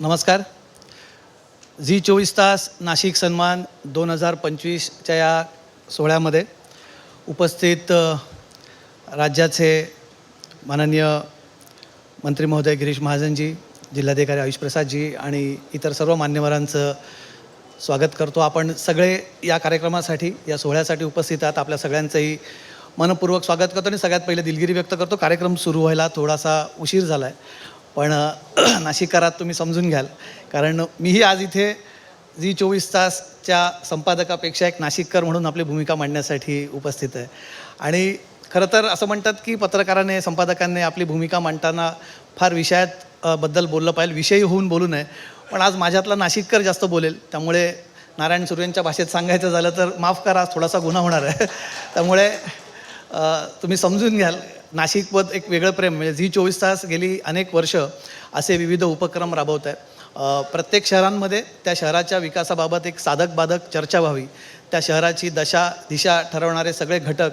नमस्कार. झी 24 तास नाशिक सन्मान 2025च्या या सोहळ्यामध्ये उपस्थित राज्याचे माननीय मंत्री महोदय गिरीश महाजनजी, जिल्हाधिकारी आयुष प्रसादजी आणि इतर सर्व मान्यवरांचं स्वागत करतो. आपण सगळे या कार्यक्रमासाठी, या सोहळ्यासाठी उपस्थित आहात. आपल्या सगळ्यांचंही मनपूर्वक स्वागत करतो आणि सगळ्यात पहिले दिलगिरी व्यक्त करतो. कार्यक्रम सुरू व्हायला थोडासा उशीर झाला आहे, पण नाशिककरात तुम्ही समजून घ्याल, कारण मीही आज इथे झी 24 तासच्या संपादकापेक्षा एक नाशिककर म्हणून आपली भूमिका मांडण्यासाठी उपस्थित आहे. आणि खरं तर असं म्हणतात की पत्रकाराने, संपादकांनी आपली भूमिका मांडताना फार विषयात बद्दल बोललं पाहिजे, विषयी होऊन बोलू नये. पण आज माझ्यातला नाशिककर जास्त बोलेल, त्यामुळे नारायण सुर्वेंच्या भाषेत सांगायचं झालं तर माफ करा, थोडासा गुन्हा होणार आहे. त्यामुळे तुम्ही समजून घ्याल. नाशिकवर एक वेगळं प्रेम, म्हणजे झी 24 तास गेली अनेक वर्ष असे विविध उपक्रम राबवत आहे. प्रत्येक शहरांमध्ये त्या शहराच्या विकासाबाबत एक साधक बाधक चर्चा व्हावी, त्या शहराची दिशा ठरवणारे सगळे घटक,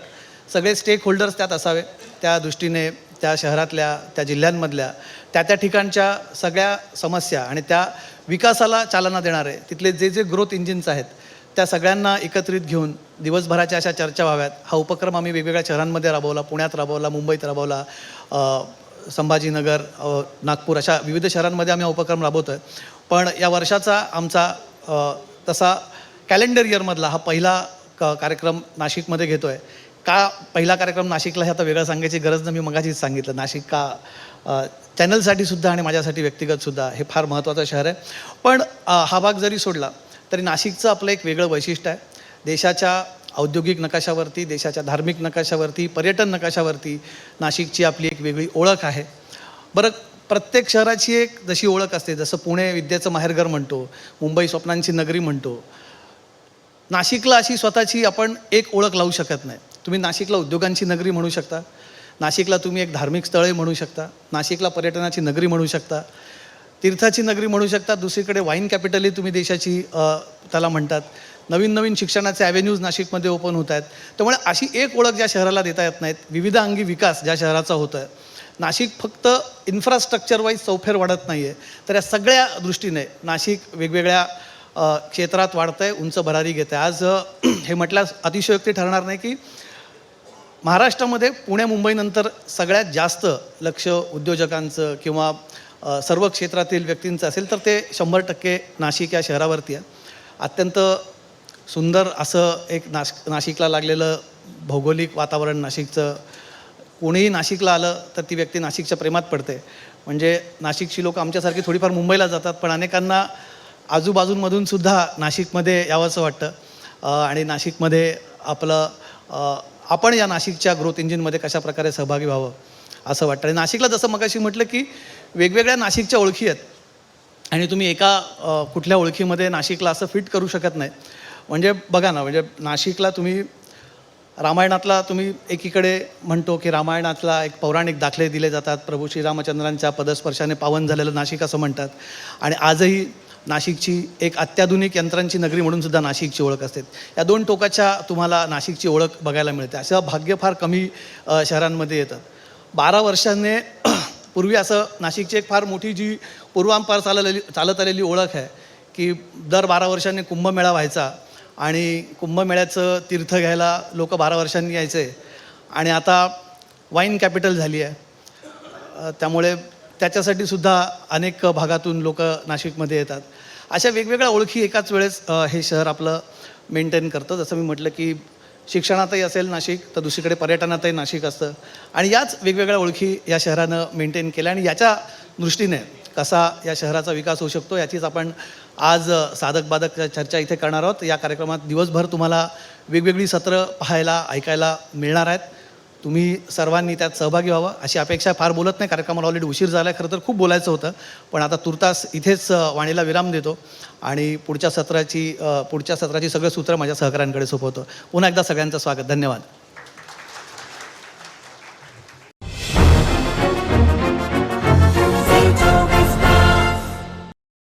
सगळे स्टेक होल्डर्स त्यात असावे. त्या दृष्टीने त्या शहरातल्या, त्या जिल्ह्यांमधल्या त्या ठिकाणच्या सगळ्या समस्या आणि त्या विकासाला चालना देणारे तिथले जे ग्रोथ इंजिन्स आहेत त्या सगळ्यांना एकत्रित घेऊन दिवसभराच्या अशा चर्चा व्हाव्यात. हा उपक्रम आम्ही वेगवेगळ्या शहरांमध्ये राबवला, पुण्यात राबवला, मुंबईत राबवला, संभाजीनगर, नागपूर, अशा विविध शहरांमध्ये आम्ही हा उपक्रम राबवतो आहे. पण या वर्षाचा आमचा तसा कॅलेंडर इयरमधला हा पहिला कार्यक्रम नाशिकमध्ये घेतो आहे. का पहिला कार्यक्रम नाशिकला, हे आता वेगळं सांगायची गरज नाही, मी मगाशीच सांगितलं. नाशिक का चॅनलसाठी सुद्धा आणि माझ्यासाठी व्यक्तिगतसुद्धा हे फार महत्त्वाचं शहर आहे. पण हा भाग जरी सोडला तरी नाशिकचं आपलं एक वेगळं वैशिष्ट्य आहे. देशाच्या औद्योगिक नकाशावरती, देशाच्या धार्मिक नकाशावरती, पर्यटन नकाशावरती नाशिकची आपली एक वेगळी ओळख आहे. बरं, प्रत्येक शहराची एक जशी ओळख असते, जसं पुणे विद्येचं माहेरघर म्हणतो, मुंबई स्वप्नांची नगरी म्हणतो, नाशिकला अशी स्वतःची आपण एक ओळख लावू शकत नाही. तुम्ही नाशिकला उद्योगांची नगरी म्हणू शकता, नाशिकला तुम्ही एक धार्मिक स्थळे म्हणू शकता, नाशिकला पर्यटनाची नगरी म्हणू शकता, तीर्थाची नगरी म्हणू शकता, दुसरीकडे वाईन कॅपिटलही तुम्ही देशाची त्याला म्हणतात. नवीन नवीन शिक्षणाचे ॲव्हेन्यूज नाशिकमध्ये ओपन होत आहेत. त्यामुळे अशी एक ओळख ज्या शहराला देता येत नाहीत, विविध अंगी विकास ज्या शहराचा होतो आहे. नाशिक फक्त इन्फ्रास्ट्रक्चर वाईज चौफेर वाढत नाही आहे, तर या सगळ्या दृष्टीने नाशिक वेगवेगळ्या क्षेत्रात वाढतं आहे, उंच भरारी घेतं आहे. आज हे म्हटल्यास अतिशयोक्ती ठरणार नाही की महाराष्ट्रामध्ये पुणे मुंबईनंतर सगळ्यात जास्त लक्ष उद्योजकांचं किंवा सर्व क्षेत्रातील व्यक्तींचं असेल तर ते 100% नाशिक या शहरावरती आहे. अत्यंत सुंदर असं एक नाशिकला लागलेलं भौगोलिक वातावरण नाशिकचं. कोणीही नाशिकला आलं तर ती व्यक्ती नाशिकच्या प्रेमात पडते. म्हणजे नाशिकची लोक आमच्यासारखी थोडीफार मुंबईला जातात, पण अनेकांना आजूबाजूंमधून सुद्धा नाशिकमध्ये यावंसं वाटतं. आणि नाशिकमध्ये आपण या नाशिकच्या ग्रोथ इंजिनमध्ये कशा प्रकारे सहभागी व्हावं असं वाटतं. आणि नाशिकला जसं मगाशी म्हटलं की वेगवेगळ्या नाशिकच्या ओळखी आहेत आणि तुम्ही एका कुठल्या ओळखीमध्ये नाशिकला असं फिट करू शकत नाही. म्हणजे बघा ना, म्हणजे नाशिकला तुम्ही रामायणातला तुम्ही एकीकडे म्हणतो की रामायणातला एक पौराणिक दाखले दिले जातात, प्रभू श्रीरामचंद्रांच्या पदस्पर्शाने पावन झालेलं नाशिक असं म्हणतात. आणि आजही नाशिकची एक अत्याधुनिक यंत्रांची नगरी म्हणून सुद्धा नाशिकची ओळख असते. या दोन टोकाच्या तुम्हाला नाशिकची ओळख बघायला मिळते. असं भाग्य फार कमी शहरांमध्ये येतं. 12 वर्षांनी पूर्वी असं नाशिकची एक फार मोठी जी पूर्वांपार चालत आलेली ओळख आहे की दर 12 वर्षांनी कुंभमेळा व्हायचा आणि कुंभमेळ्याचं तीर्थ घ्यायला लोक 12 वर्षांनी यायचे. आणि आता वाईन कॅपिटल झाली आहे, त्यामुळे त्याच्यासाठी सुद्धा अनेक भागातून लोक नाशिकमध्ये येतात. अशा वेगवेगळ्या ओळखी एकाच वेळेस हे शहर आपलं मेंटेन करतं. जसं मी म्हटलं की शिक्षणातही असेल नाशिक, तर दुसरीकडे पर्यटनातही नाशिक असतं. आणि याच वेगवेगळ्या ओळखी या शहरानं मेंटेन केल्या आणि याच्या दृष्टीने कसा या शहराचा विकास होऊ शकतो याचीच आपण आज साधक बाधक चर्चा इथे करणार आहोत. या कार्यक्रमात दिवसभर तुम्हाला वेगवेगळी सत्रं पाहायला, ऐकायला मिळणार आहेत. तुम्ही सर्वांनी त्यात सहभागी व्हावं अशी अपेक्षा. फार बोलत नाही, कार्यक्रमाला ऑलरेडी उशीर झाला आहे. खरं तर खूप बोलायचं होतं, पण आता तुर्तास इथेच वाणीला विराम देतो आणि पुढच्या सत्राची सगळं सूत्र माझ्या सहकाऱ्यांकडे सोपवतो. पुन्हा एकदा सगळ्यांचं स्वागत. धन्यवाद.